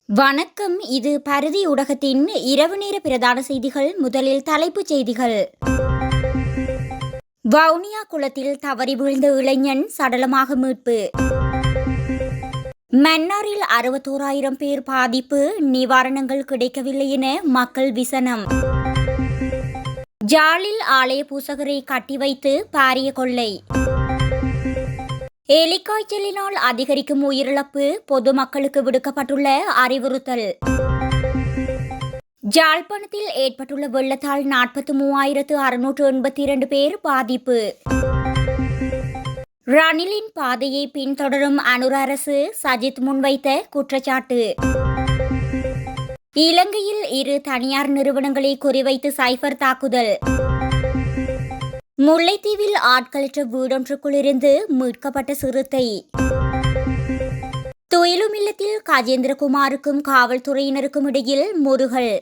வணக்கம். இது பரிதி ஊடகத்தின் இரவு நேர பிரதான செய்திகள். முதலில் தலைப்புச் செய்திகள். வவுனியா குளத்தில் தவறி வீழ்ந்த இளைஞன் சடலமாக மீட்பு. மன்னாரில் 61,000 பேர் பாதிப்பு, நிவாரணங்கள் கிடைக்கவில்லை என மக்கள் விசனம். ஜாலில் ஆலய பூசகரை கட்டி வைத்து பாரிய கொள்ளை. எலிக்காய்ச்சலினால் அதிகரிக்கும் உயிரிழப்பு, பொதுமக்களுக்கு விடுக்கப்பட்டுள்ள அறிவுறுத்தல். ஜாழ்ப்பாணத்தில் ஏற்பட்டுள்ள வெள்ளத்தால் 43,682 பேர் பாதிப்பு. ரணிலின் பாதையை பின்தொடரும் அனுர அரசு, சஜித் முன்வைத்த குற்றச்சாட்டு. இலங்கையில் 2 தனியார் நிறுவனங்களை குறிவைத்து சைபர் தாக்குதல். முல்லைத்தீவில் ஆட்களற்ற வீடொன்றுக்குள் இருந்து மீட்கப்பட்ட சிறுத்தை. துயிலுமில்லத்தில் கஜேந்திரகுமாருக்கும் காவல்துறையினருக்கும் இடையில் முறுகல்.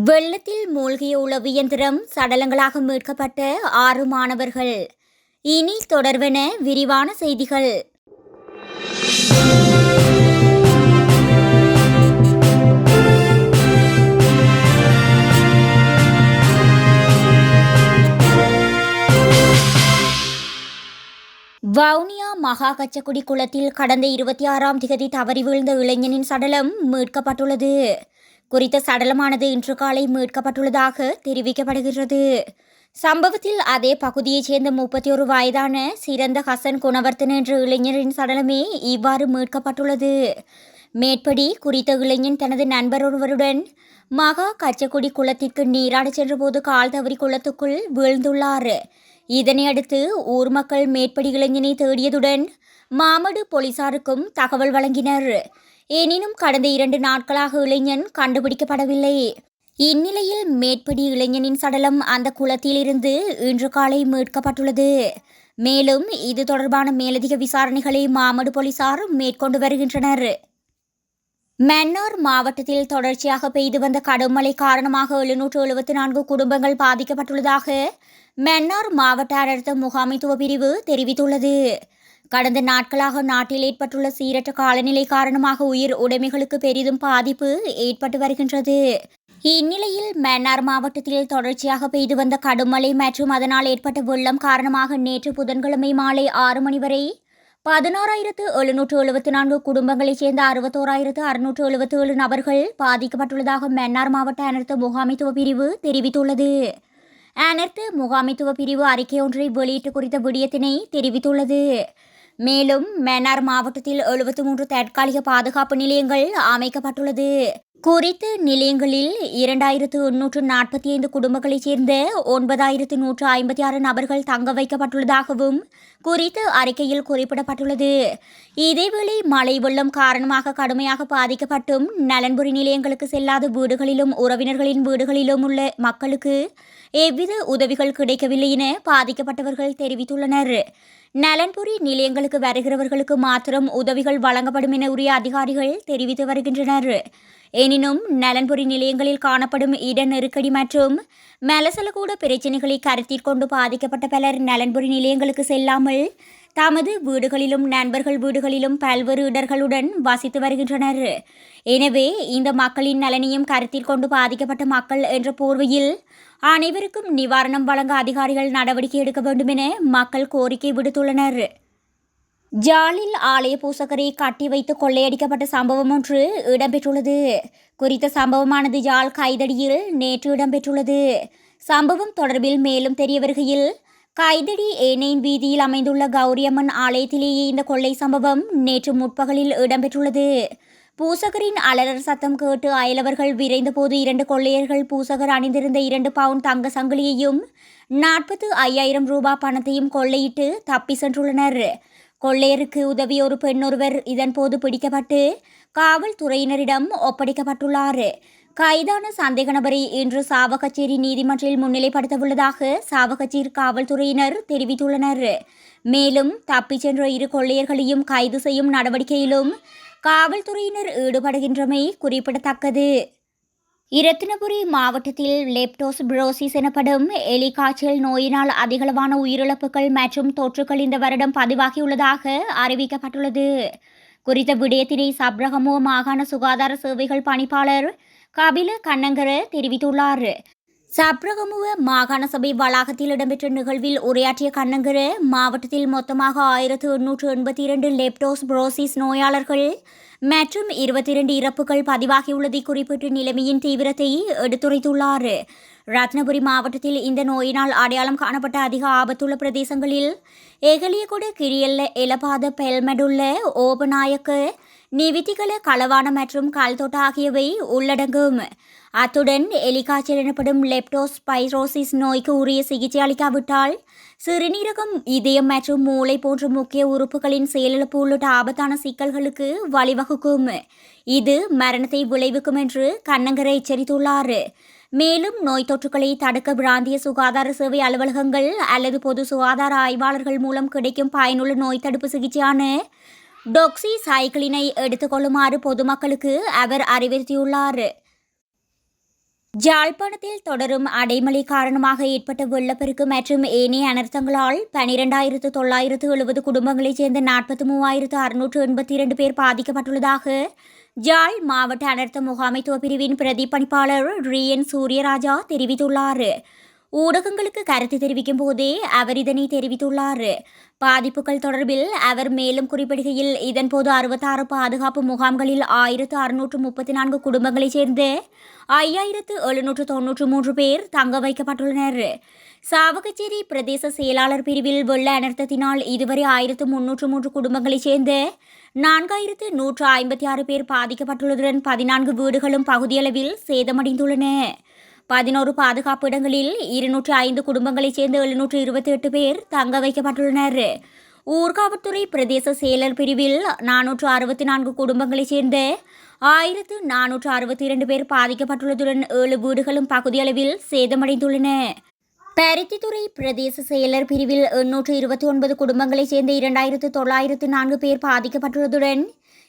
வெள்ளத்தில் மூழ்கிய உளவு இயந்திரம், சடலங்களாக மீட்கப்பட்ட 6 மாணவர்கள். இனி தொடர்வன விரிவான செய்திகள். வவுனியா மகா கச்சக்குடி குளத்தில் கடந்த 26ஆம் திகதி தவறி வீழ்ந்த இளைஞனின் சடலம் மீட்கப்பட்டுள்ளது. குறித்த சடலமானது இன்று காலை மீட்கப்பட்டுள்ளதாக தெரிவிக்கப்படுகிறது. சம்பவத்தில் அதே பகுதியைச் சேர்ந்த 31 வயதான சிறந்த ஹசன் குணவர்த்தன் என்ற இளைஞரின் சடலமே இவ்வாறு மீட்கப்பட்டுள்ளது. மேற்படி குறித்த இளைஞன் தனது நண்பர் ஒருவருடன் மகா கச்சக்குடி குளத்திற்கு நீராடச் சென்றபோது கால் தவறி குளத்துக்குள் வீழ்ந்துள்ளார். இதனையடுத்து ஊர் மக்கள் மேற்படி இளைஞனை தேடியதுடன் மாமடு போலீசாருக்கும் தகவல் வழங்கினர். எனினும் கடந்த 2 நாட்களாக இளைஞன் கண்டுபிடிக்கப்படவில்லை. இந்நிலையில் மேற்படி இளைஞனின் சடலம் அந்த குளத்தில் இருந்து இன்று காலை மீட்கப்பட்டுள்ளது. மேலும் இது தொடர்பான மேலதிக விசாரணைகளை மாமடு போலீசார் மேற்கொண்டு வருகின்றனர். மன்னார் மாவட்டத்தில் தொடர்ச்சியாக பெய்து வந்த கடும் மழை காரணமாக 774 குடும்பங்கள் பாதிக்கப்பட்டுள்ளதாக மன்னார் மாவட்ட அனர்த்த முகாமைத்துவ பிரிவு தெரிவித்துள்ளது. கடந்த நாட்களாக நாட்டில் ஏற்பட்டுள்ள சீரற்ற காலநிலை காரணமாக உயிர் உடைமைகளுக்கு பெரிதும் பாதிப்பு ஏற்பட்டு வருகின்றது. இந்நிலையில் மன்னார் மாவட்டத்தில் தொடர்ச்சியாக பெய்து வந்த கடும் மழை மற்றும் அதனால் ஏற்பட்ட வெள்ளம் காரணமாக நேற்று புதன்கிழமை மாலை 6 மணி வரை 16,774 குடும்பங்களைச் சேர்ந்த 61,677 நபர்கள் பாதிக்கப்பட்டுள்ளதாக மன்னார் மாவட்ட அனர்த்த முகாமைத்துவ பிரிவு தெரிவித்துள்ளது. அனர்த்த முகாமைத்துவ பிரிவு அறிக்கை ஒன்றை வெளியிட்டு குறித்த விடயத்தினை தெரிவித்துள்ளது. மேலும் மன்னார் மாவட்டத்தில் 73 தற்காலிக பாதுகாப்பு நிலையங்கள் அமைக்கப்பட்டுள்ளது. குறித்த நிலையங்களில் 2,845 குடும்பங்களைச் சேர்ந்த 9,156 நபர்கள் தங்க வைக்கப்பட்டுள்ளதாகவும் குறித்த அறிக்கையில் குறிப்பிடப்பட்டுள்ளது. இதேவேளை மழை வெள்ளம் காரணமாக கடுமையாக பாதிக்கப்பட்டும் நலன்புரி நிலையங்களுக்கு செல்லாத வீடுகளிலும் உறவினர்களின் வீடுகளிலும் உள்ள மக்களுக்கு எவ்வித உதவிகள் கிடைக்கவில்லை என பாதிக்கப்பட்டவர்கள் தெரிவித்துள்ளனர். நலன்புரி நிலையங்களுக்கு வருகிறவர்களுக்கு மாத்திரம் உதவிகள் வழங்கப்படும் என உரிய அதிகாரிகள் தெரிவித்து வருகின்றனர். எனினும் நலன்புரி நிலையங்களில் காணப்படும் இட நெருக்கடி மற்றும் மலசலகூட பிரச்சினைகளை கருத்தில் கொண்டு பாதிக்கப்பட்ட பலர் நலன்புரி நிலையங்களுக்கு செல்லாமல் தமது வீடுகளிலும் நண்பர்கள் வீடுகளிலும் பல்வேறு இடர்களுடன் வசித்து வருகின்றனர். எனவே இந்த மக்களின் நலனையும் கருத்தில் கொண்டு பாதிக்கப்பட்ட மக்கள் என்ற போர்வையில் அனைவருக்கும் நிவாரணம் வழங்க அதிகாரிகள் நடவடிக்கை எடுக்க வேண்டும் என மக்கள் கோரிக்கை விடுத்துள்ளனர். ஜாலில் ஆலய பூசகரை கட்டி வைத்து கொள்ளையடிக்கப்பட்ட சம்பவம் ஒன்று இடம்பெற்றுள்ளது. குறித்த சம்பவமானது ஜாழ் கைதடியில் நேற்று இடம்பெற்றுள்ளது. சம்பவம் தொடர்பில் மேலும் தெரிய வருகையில் கைதடி ஏனையின் வீதியில் அமைந்துள்ள கௌரியம்மன் ஆலயத்திலேயே இந்த கொள்ளை சம்பவம் நேற்று முற்பகலில் இடம்பெற்றுள்ளது. பூசகரின் அலறல் சத்தம் கேட்டு அயலவர்கள் விரைந்தபோது 2 கொள்ளையர்கள் பூசகர் அணிந்திருந்த 2 பவுண்ட் தங்க சங்கிலியையும் 45,000 ரூபாய் பணத்தையும் கொள்ளையிட்டு தப்பி சென்றுள்ளனர். கொள்ளையருக்கு உதவிய ஒரு பெண் ஒருவர் இதன்போது பிடிக்கப்பட்டு காவல்துறையினரிடம் ஒப்படைக்கப்பட்டுள்ளார். கைதான சந்தேக நபரை இன்று சாவகச்சேரி நீதிமன்றில் முன்னிலைப்படுத்தவுள்ளதாக சாவகச்சேரி காவல்துறையினர் தெரிவித்துள்ளனர். மேலும் தப்பிச் சென்ற 2 கொள்ளையர்களையும் கைது செய்யும் நடவடிக்கையிலும் காவல்துறையினர் ஈடுபடுகின்றமை குறிப்பிடத்தக்கது. இரத்தினபுரி மாவட்டத்தில் லெப்டோஸ்பிரோசிஸ் எனப்படும் எலிக்காய்ச்சல் நோயினால் அதிகளவான உயிரிழப்புகள் மற்றும் தொற்றுகள் இந்த வருடம் பதிவாகியுள்ளதாக அறிவிக்கப்பட்டுள்ளது. குறித்த விடயத்தினை சப்ரகமுவ மாகாண சுகாதார சேவைகள் பணிப்பாளர் கபில கண்ணங்கர தெரிவித்துள்ளார். சப்ரகமுவ மாகாண சபை வளாகத்தில் இடம்பெற்ற நிகழ்வில் உரையாற்றிய கண்ணங்கர, மாவட்டத்தில் மொத்தமாக 1882 லெப்டோஸ்பிரோசிஸ் நோயாளர்கள் மற்றும் 22 இறப்புகள் பதிவாகியுள்ளதை குறிப்பிட்டு நிலைமையின் தீவிரத்தை எடுத்துரைத்துள்ளார். ரத்னபுரி மாவட்டத்தில் இந்த நோயினால் அடையாளம் காணப்பட்ட அதிக ஆபத்துள்ள பிரதேசங்களில் எகலியகொட, கிரியல்ல, எலபாத, பெல்மெடுள்ள, ஓபநாயக்க, நிவித்திகல, களவான மற்றும் கல்தோட்ட ஆகியவை உள்ளடங்கும். அத்துடன் எலிகாய்ச்சல் எனப்படும் லெப்டோஸ்பைரோசிஸ் நோய்க்கு உரிய சிகிச்சை அளிக்காவிட்டால் சிறுநீரகம், இதயம் மற்றும் மூளை போன்ற முக்கிய உறுப்புகளின் செயலிழப்பு உள்ளிட்ட ஆபத்தான சிக்கல்களுக்கு வழிவகுக்கும். இது மரணத்தை விளைவிக்கும் என்று கண்ணங்கரை எச்சரித்துள்ளார். மேலும் நோய் தொற்றுக்களை தடுக்க பிராந்திய சுகாதார சேவை அலுவலகங்கள் அல்லது பொது சுகாதார ஆய்வாளர்கள் மூலம் கிடைக்கும் பயனுள்ள நோய் தடுப்பு சிகிச்சையான டொக்ஸி சைக்கிளினை எடுத்துக்கொள்ளுமாறு பொதுமக்களுக்கு அவர் அறிவுறுத்தியுள்ளார். ஜாழ்ப்பாணத்தில் தொடரும் அடைமழை காரணமாக ஏற்பட்ட வெள்ளப்பெருக்கு மற்றும் ஏனைய அனர்த்தங்களால் 12,970 குடும்பங்களைச் சேர்ந்த 43,682 பேர் பாதிக்கப்பட்டுள்ளதாக ஜாழ் மாவட்ட அனர்த்த முகாமைத்துவ பிரிவின் பிரதிபலிப்பாளர் ரியன் சூரியராஜா தெரிவித்துள்ளார். ஊடகங்களுக்கு கருத்து தெரிவிக்கும் போதே அவர் இதனை தெரிவித்துள்ளார். பாதிப்புகள் தொடர்பில் அவர் மேலும் குறிப்பிடுகையில், இதன்போது 66 பாதுகாப்பு முகாம்களில் 1,634 குடும்பங்களைச் சேர்ந்த 5,793 பேர் தங்க வைக்கப்பட்டுள்ளனர். சாவகச்சேரி பிரதேச செயலாளர் பிரிவில் வெள்ள அனர்த்தத்தினால் இதுவரை 1,303 குடும்பங்களைச் சேர்ந்த 4,156 பேர் பாதிக்கப்பட்டுள்ளதுடன் 14 வீடுகளும் பகுதியளவில் சேதமடைந்துள்ளன. 11 பாதுகாப்பு இடங்களில் 205 குடும்பங்களைச் சேர்ந்த 728 பேர் தங்க வைக்கப்பட்டுள்ளனர். ஊர்காவல்துறை பிரதேச செயலர் பிரிவில் 464 குடும்பங்களைச் சேர்ந்த 1,462 பேர் பாதிக்கப்பட்டுள்ளதுடன் 7 வீடுகளும் பகுதியளவில் சேதமடைந்துள்ளன. பருத்தித்துறை பிரதேச செயலர் பிரிவில் 829 குடும்பங்களைச் சேர்ந்த 2,904 பேர் பாதிக்கப்பட்டுள்ளதுடன்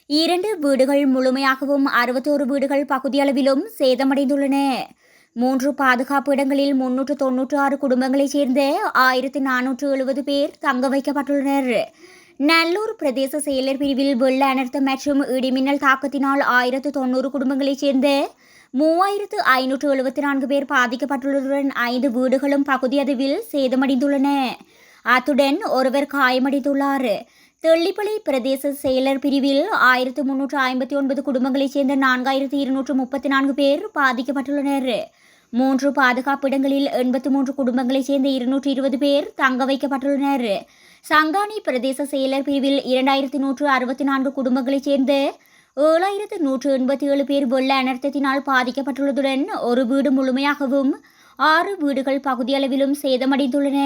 2 வீடுகள் முழுமையாகவும் 61 வீடுகள் பகுதியளவிலும் சேதமடைந்துள்ளன. 3 பாதுகாப்பு இடங்களில் 396 குடும்பங்களைச் சேர்ந்த 1,470 பேர் தங்க வைக்கப்பட்டுள்ளனர். நல்லூர் பிரதேச செயலர் பிரிவில் வெள்ள அனர்த்தம் மற்றும் இடிமின்னல் தாக்கத்தினால் 1,090 குடும்பங்களைச் சேர்ந்த 3,574 பேர் பாதிக்கப்பட்டுள்ளதுடன் 5 வீடுகளும் பகுதியளவில் சேதமடைந்துள்ளன. அத்துடன் ஒருவர் காயமடைந்துள்ளார். தெள்ளிப்பளை பிரதேச செயலர் பிரிவில் 1,359 குடும்பங்களைச் சேர்ந்த 4,234 பேர் பாதிக்கப்பட்டுள்ளனர். 3 பாதுகாப்பு இடங்களில் 83 குடும்பங்களைச் சேர்ந்த 220 பேர் தங்க வைக்கப்பட்டுள்ளனர். சங்கானி பிரதேச செயலர் பிரிவில் 2,164 குடும்பங்களைச் சேர்ந்த 7,187 பேர் வெள்ள அனர்த்தத்தினால் பாதிக்கப்பட்டுள்ளதுடன் ஒரு வீடு முழுமையாகவும் 6 வீடுகள் பகுதியளவிலும் சேதமடைந்துள்ளன.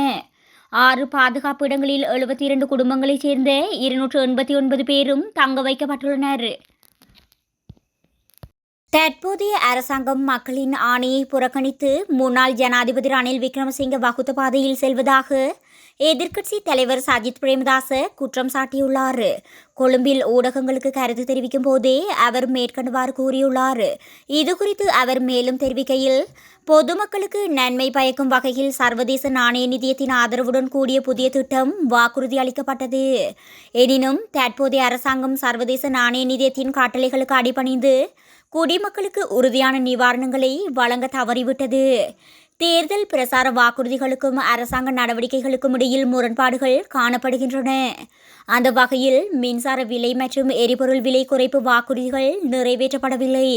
6 பாதுகாப்பு இடங்களில் 72 குடும்பங்களைச் சேர்ந்த 289 பேரும் தங்க வைக்கப்பட்டுள்ளனர். தற்போதைய அரசாங்கம் மக்களின் ஆணையை புறக்கணித்து முன்னாள் ஜனாதிபதி ரணில் விக்ரமசிங்க வகுத்த பாதையில் செல்வதாக எதிர்க்கட்சி தலைவர் சஜித் பிரேமதாச குற்றம் சாட்டியுள்ளார். கொழும்பில் ஊடகங்களுக்கு கருத்து தெரிவிக்கும் போதே அவர் மேற்கண்டவாறு கூறியுள்ளார். இதுகுறித்து அவர் மேலும் தெரிவிக்கையில், பொதுமக்களுக்கு நன்மை பயக்கும் வகையில் சர்வதேச நாணய நிதியத்தின் ஆதரவுடன் கூடிய புதிய திட்டம் வாக்குறுதி அளிக்கப்பட்டது. எனினும் தற்போதைய அரசாங்கம் சர்வதேச நாணய நிதியத்தின் கட்டளைகளுக்கு அடிபணிந்து குடிமக்களுக்கு உறுதியான நிவாரணங்களை வழங்க தவறிவிட்டது. தேர்தல் பிரசார வாக்குறுதிகளுக்கும் அரசாங்க நடவடிக்கைகளுக்கும் இடையில் முரண்பாடுகள் காணப்படுகின்றன. அந்த வகையில் மின்சார விலை மற்றும் எரிபொருள் விலை குறைப்பு வாக்குறுதிகள் நிறைவேற்றப்படவில்லை.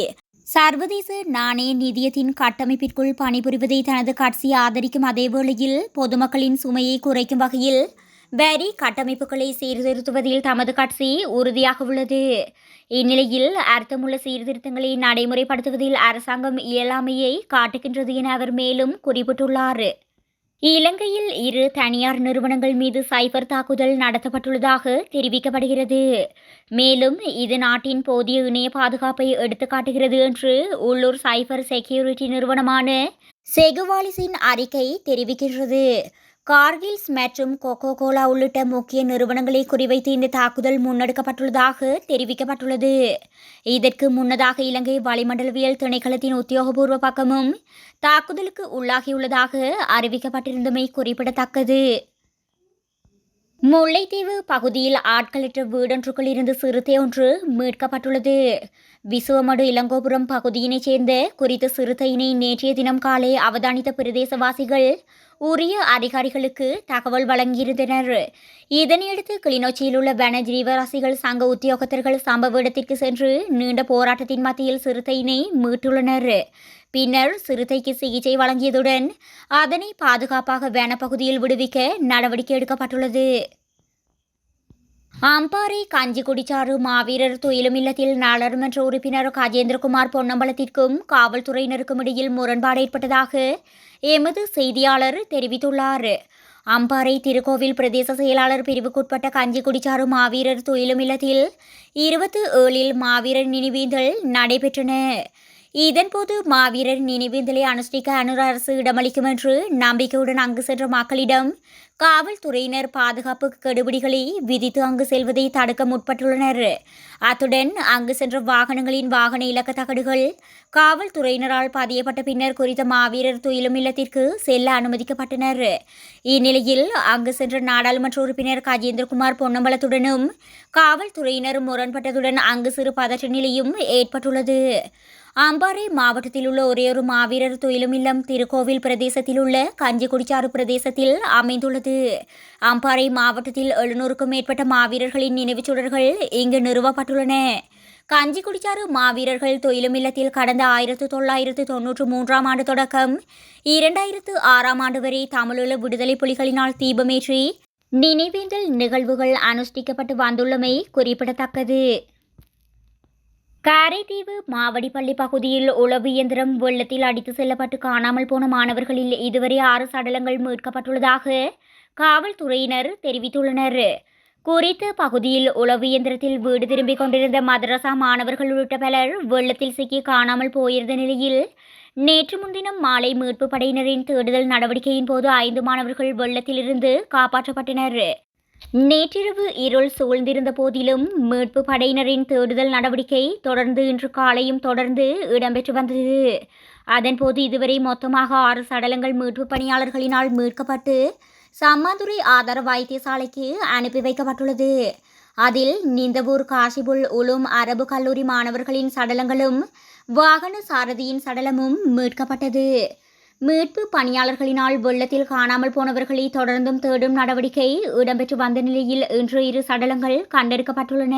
சர்வதேச நாணய நிதியத்தின் கட்டமைப்பிற்குள் பணிபுரிவதை தனது கட்சி ஆதரிக்கும் அதேவேளையில் பொதுமக்களின் சுமையை குறைக்கும் வகையில் வரி கட்டமைப்புகளை சீர்திருத்துவதில் தமது கட்சி உறுதியாக உள்ளது. இந்நிலையில் அர்த்தமுள்ள சீர்திருத்தங்களை நடைமுறைப்படுத்துவதில் அரசாங்கம் இயலாமையை காட்டுகின்றது என அவர் மேலும் குறிப்பிட்டுள்ளார். இலங்கையில் 2 தனியார் நிறுவனங்கள் மீது சைபர் தாக்குதல் நடத்தப்பட்டுள்ளதாக தெரிவிக்கப்படுகிறது. மேலும் இது நாட்டின் போதிய இணைய பாதுகாப்பை எடுத்துக்காட்டுகிறது என்று உள்ளூர் சைபர் செக்யூரிட்டி நிறுவனமான செகுவாலிஸின் அறிக்கை தெரிவிக்கின்றது. கார்கில்ஸ் மற்றும் கோகோ கோலா உள்ளிட்ட முக்கிய நிறுவனங்களை குறிவைத்து இந்த தாக்குதல் முன்னெடுக்கப்பட்டுள்ளதாக தெரிவிக்கப்பட்டுள்ளது. இதற்கு முன்னதாக இலங்கை வளிமண்டலவியல் திணைக்களத்தின் உத்தியோகபூர்வ பக்கமும் தாக்குதலுக்கு உள்ளாகியுள்ளதாக அறிவிக்கப்பட்டிருந்தமை குறிப்பிடத்தக்கது. முல்லைத்தீவு பகுதியில் ஆட்களற்ற வீடொன்றுக்குள் இருந்து சிறுத்தை ஒன்று மீட்கப்பட்டுள்ளது. விசுவமடு இளங்கோபுரம் பகுதியினைச் சேர்ந்த குறித்த சிறுத்தையினை நேற்றைய தினம் காலை அவதானித்த பிரதேசவாசிகள் உரிய அதிகாரிகளுக்கு தகவல் வழங்கியிருந்தனர். இதனையடுத்து கிளிநொச்சியில் உள்ள வன ஜீவராசிகள் சங்க உத்தியோகத்தர்கள் சம்பவ இடத்திற்கு சென்று நீண்ட போராட்டத்தின் மத்தியில் சிறுத்தையினை மீட்டுள்ளனர். பின்னர் சிறுத்தைக்கு சிகிச்சை வழங்கியதுடன் அதனை பாதுகாப்பாக வனப்பகுதியில் விடுவிக்க நடவடிக்கை எடுக்கப்பட்டுள்ளது. அம்பாறை கஞ்சிக்குடிச்சாறு மாவீரர் துயிலும் இல்லத்தில் நாடாளுமன்ற உறுப்பினர் கஜேந்திரகுமார் பொன்னம்பலத்திற்கும் காவல்துறையினருக்கும் இடையில் முரண்பாடு ஏற்பட்டதாக எமது செய்தியாளர் தெரிவித்துள்ளார். அம்பாறை திருக்கோவில் பிரதேச செயலாளர் பிரிவுக்குட்பட்ட கஞ்சிக்குடிச்சாறு மாவீரர் துயிலும் இல்லத்தில் 27 மாவீரர் நினைவேந்தல் நடைபெற்றன. இதன்போது மாவீரர் நினைவேந்தலை அனுஷ்டிக்க அனுர அரசு இடமளிக்கும் என்று நம்பிக்கையுடன் அங்கு சென்ற மக்களிடம் காவல்துறையினர் பாதுகாப்பு கெடுபிடிகளை விதித்து அங்கு செல்வதை தடுக்க முற்பட்டுள்ளனர். அத்துடன் அங்கு சென்ற வாகனங்களின் வாகன இலக்க தகடுகள் காவல்துறையினரால் பதியப்பட்ட பின்னர் குறித்த மாவீரர் துயிலும் இல்லத்திற்கு செல்ல அனுமதிக்கப்பட்டனர். இந்நிலையில் அங்கு சென்ற நாடாளுமன்ற உறுப்பினர் கஜேந்திரகுமார் பொன்னம்பலத்துடனும் காவல்துறையினர் முரண்பட்டதுடன் அங்கு சிறு பதற்ற நிலையும் ஏற்பட்டுள்ளது. அம்பாறை மாவட்டத்தில் உள்ள ஒரேயொரு மாவீரர் துயிலும் இல்லம் திருக்கோவில் பிரதேசத்தில் உள்ள கஞ்சிக்குடிச்சாறு பிரதேசத்தில் அமைந்துள்ளது. அம்பாறை மாவட்டத்தில் 700க்கும் மேற்பட்ட மாவீரர்களின் நினைவுச் சுடர்கள் இங்கு நிறுவப்பட்டுள்ளன. கஞ்சிக்குடிச்சாறு மாவீரர்கள் துயிலும் இல்லத்தில் கடந்த 1993ஆம் ஆண்டு தொடக்கம் 2006ஆம் ஆண்டு வரை தமிழீழ விடுதலை புலிகளினால் தீபமேற்றி நினைவேந்தல் நிகழ்வுகள் அனுஷ்டிக்கப்பட்டு வந்துள்ளமை குறிப்பிடத்தக்கது. காரைதீவு மாவடிப்பள்ளி பகுதியில் உளவு இயந்திரம் வெள்ளத்தில் அடித்து செல்லப்பட்டு காணாமல் போன மாணவர்களில் இதுவரை 6 சடலங்கள் மீட்கப்பட்டுள்ளதாக காவல்துறையினர் தெரிவித்துள்ளனர். குறித்த பகுதியில் உளவு இயந்திரத்தில் வீடு திரும்பிக் கொண்டிருந்த மதரசா மாணவர்கள் உள்ளிட்ட பலர் வெள்ளத்தில் சிக்கி காணாமல் போயிருந்த நிலையில் நேற்று முன்தினம் மாலை மீட்பு படையினரின் தேடுதல் நடவடிக்கையின் போது 5 மாணவர்கள் வெள்ளத்திலிருந்து காப்பாற்றப்பட்டனர். நேற்றிரவு இருள் சூழ்ந்திருந்த போதிலும் மீட்பு படையினரின் தேடுதல் நடவடிக்கை தொடர்ந்து இன்று காலையும் தொடர்ந்து இடம்பெற்று வந்தது. அதன்போது இதுவரை மொத்தமாக 6 சடலங்கள் மீட்பு பணியாளர்களினால் மீட்கப்பட்டு சம்மாந்துறை ஆதார வைத்தியசாலைக்கு அனுப்பி வைக்கப்பட்டுள்ளது. அதில் நிந்தவூர் காசிபுல் உலும் அரபு கல்லூரி மாணவர்களின் சடலங்களும் வாகன சாரதியின் சடலமும் மீட்கப்பட்டது. மீட்பு பணியாளர்களினால் வெள்ளத்தில் காணாமல் போனவர்களை தொடர்ந்தும் தேடும் நடவடிக்கை இடம்பெற்று வந்த நிலையில் இன்று 2 சடலங்கள் கண்டெடுக்கப்பட்டுள்ளன.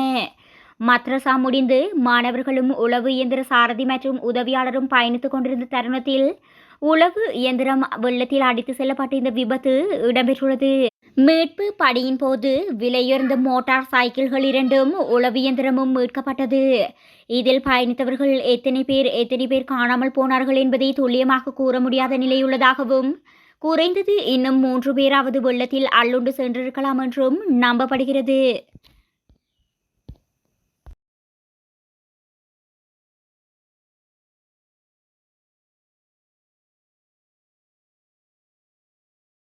மத்ரசா முடிந்து மாணவர்களும் உளவு இயந்திர சாரதி மற்றும் உதவியாளரும் பயணித்துக் கொண்டிருந்த தருணத்தில் உளவு இயந்திரம் வெள்ளத்தில் அடித்து செல்லப்பட்ட இந்த விபத்து இடம்பெற்றுள்ளது. மீட்பு பணியின் போது விலையுயர்ந்த மோட்டார் சைக்கிள்கள் 2ம் உளவு இயந்திரமும் மீட்கப்பட்டது. இதில் பயணித்தவர்கள் எத்தனை பேர் காணாமல் போனார்கள் என்பதை துல்லியமாக கூற முடியாத நிலையுள்ளதாகவும் குறைந்தது இன்னும் 3 பேராவது வெள்ளத்தில் அள்ளுண்டு சென்றிருக்கலாம் என்றும் நம்பப்படுகிறது.